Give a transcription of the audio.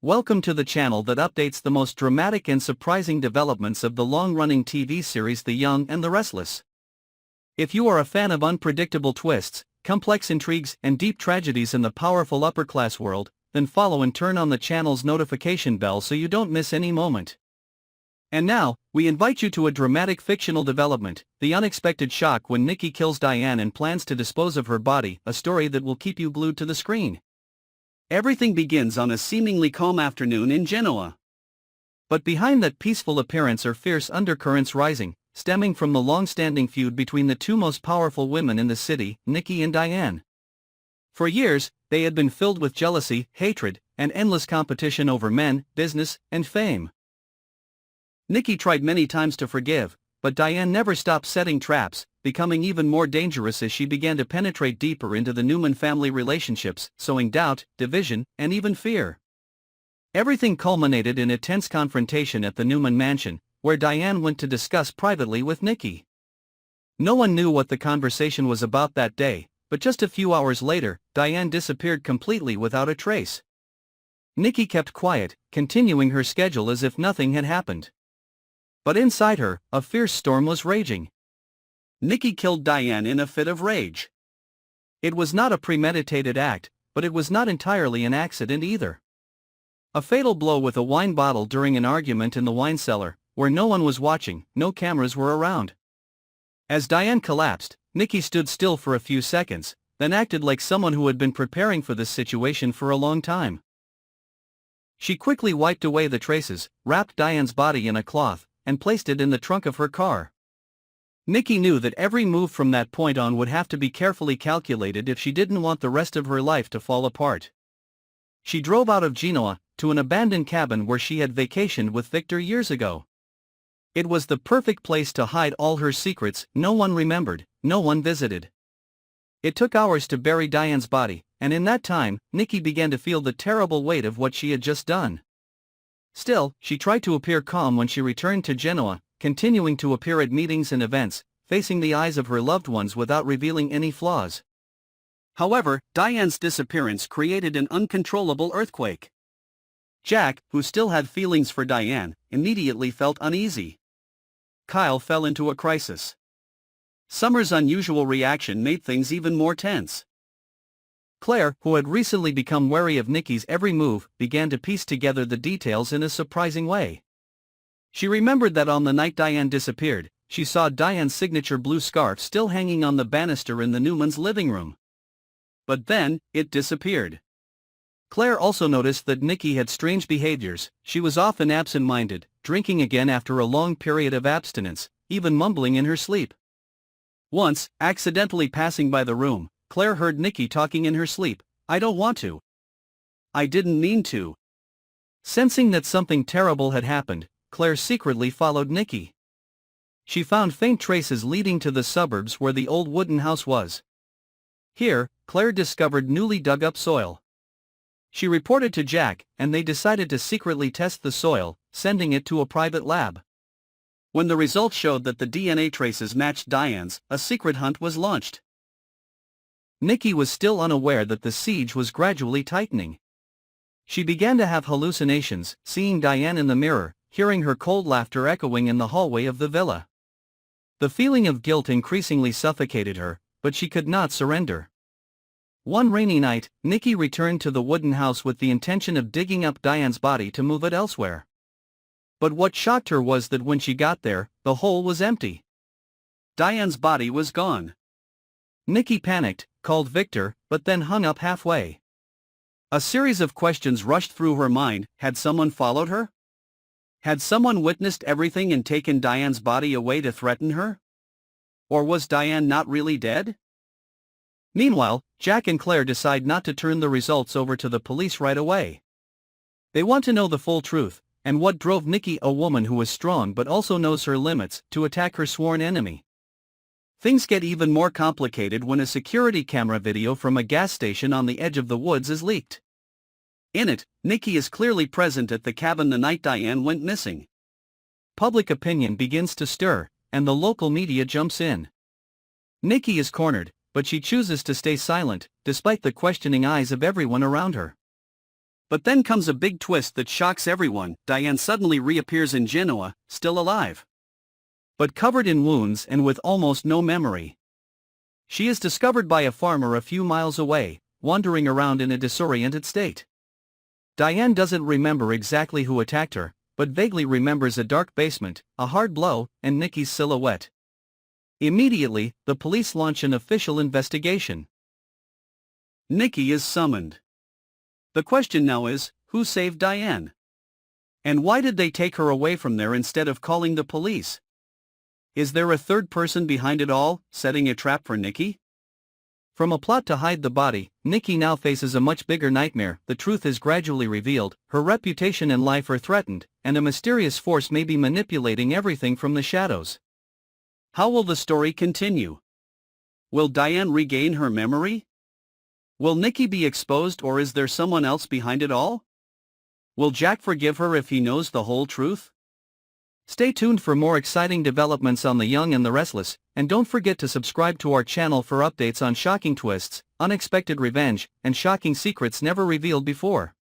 Welcome to the channel that updates the most dramatic and surprising developments of the long-running TV series The Young and the Restless. If you are a fan of unpredictable twists, complex intrigues, and deep tragedies in the powerful upper-class world, then follow and turn on the channel's notification bell so you don't miss any moment. And now, we invite you to a dramatic fictional development, the unexpected shock when Nikki kills Diane and plans to dispose of her body, a story that will keep you glued to the screen. Everything begins on a seemingly calm afternoon in Genoa. But behind that peaceful appearance are fierce undercurrents rising, stemming from the long-standing feud between the two most powerful women in the city, Nikki and Diane. For years, they had been filled with jealousy, hatred, and endless competition over men, business, and fame. Nikki tried many times to forgive, but Diane never stopped setting traps, becoming even more dangerous as she began to penetrate deeper into the Newman family relationships, sowing doubt, division, and even fear. Everything culminated in a tense confrontation at the Newman mansion, where Diane went to discuss privately with Nikki. No one knew what the conversation was about that day, but just a few hours later, Diane disappeared completely without a trace. Nikki kept quiet, continuing her schedule as if nothing had happened. But inside her, a fierce storm was raging. Nikki killed Diane in a fit of rage. It was not a premeditated act, but it was not entirely an accident either. A fatal blow with a wine bottle during an argument in the wine cellar, where no one was watching, no cameras were around. As Diane collapsed, Nikki stood still for a few seconds, then acted like someone who had been preparing for this situation for a long time. She quickly wiped away the traces, wrapped Diane's body in a cloth, and placed it in the trunk of her car. Nikki knew that every move from that point on would have to be carefully calculated if she didn't want the rest of her life to fall apart. She drove out of Genoa, to an abandoned cabin where she had vacationed with Victor years ago. It was the perfect place to hide all her secrets. No one remembered, no one visited. It took hours to bury Diane's body, and in that time, Nikki began to feel the terrible weight of what she had just done. Still, she tried to appear calm when she returned to Genoa, continuing to appear at meetings and events, facing the eyes of her loved ones without revealing any flaws. However, Diane's disappearance created an uncontrollable earthquake. Jack, who still had feelings for Diane, immediately felt uneasy. Kyle fell into a crisis. Summer's unusual reaction made things even more tense. Claire, who had recently become wary of Nikki's every move, began to piece together the details in a surprising way. She remembered that on the night Diane disappeared, she saw Diane's signature blue scarf still hanging on the banister in the Newmans' living room. But then, it disappeared. Claire also noticed that Nikki had strange behaviors. She was often absent-minded, drinking again after a long period of abstinence, even mumbling in her sleep. Once, accidentally passing by the room, Claire heard Nikki talking in her sleep. "I don't want to. I didn't mean to." Sensing that something terrible had happened, Claire secretly followed Nikki. She found faint traces leading to the suburbs where the old wooden house was. Here, Claire discovered newly dug up soil. She reported to Jack, and they decided to secretly test the soil, sending it to a private lab. When the results showed that the DNA traces matched Diane's, a secret hunt was launched. Nikki was still unaware that the siege was gradually tightening. She began to have hallucinations, seeing Diane in the mirror, hearing her cold laughter echoing in the hallway of the villa. The feeling of guilt increasingly suffocated her, but she could not surrender. One rainy night, Nikki returned to the wooden house with the intention of digging up Diane's body to move it elsewhere. But what shocked her was that when she got there, the hole was empty. Diane's body was gone. Nikki panicked, called Victor, but then hung up halfway. A series of questions rushed through her mind. Had someone followed her? Had someone witnessed everything and taken Diane's body away to threaten her? Or was Diane not really dead? Meanwhile, Jack and Claire decide not to turn the results over to the police right away. They want to know the full truth, and what drove Nikki, a woman who is strong but also knows her limits, to attack her sworn enemy. Things get even more complicated when a security camera video from a gas station on the edge of the woods is leaked. In it, Nikki is clearly present at the cabin the night Diane went missing. Public opinion begins to stir, and the local media jumps in. Nikki is cornered, but she chooses to stay silent, despite the questioning eyes of everyone around her. But then comes a big twist that shocks everyone. Diane suddenly reappears in Genoa, still alive, but covered in wounds and with almost no memory. She is discovered by a farmer a few miles away, wandering around in a disoriented state. Diane doesn't remember exactly who attacked her, but vaguely remembers a dark basement, a hard blow, and Nikki's silhouette. Immediately, the police launch an official investigation. Nikki is summoned. The question now is, who saved Diane? And why did they take her away from there instead of calling the police? Is there a third person behind it all, setting a trap for Nikki? From a plot to hide the body, Nikki now faces a much bigger nightmare. The truth is gradually revealed, her reputation and life are threatened, and a mysterious force may be manipulating everything from the shadows. How will the story continue? Will Diane regain her memory? Will Nikki be exposed, or is there someone else behind it all? Will Jack forgive her if he knows the whole truth? Stay tuned for more exciting developments on The Young and the Restless, and don't forget to subscribe to our channel for updates on shocking twists, unexpected revenge, and shocking secrets never revealed before.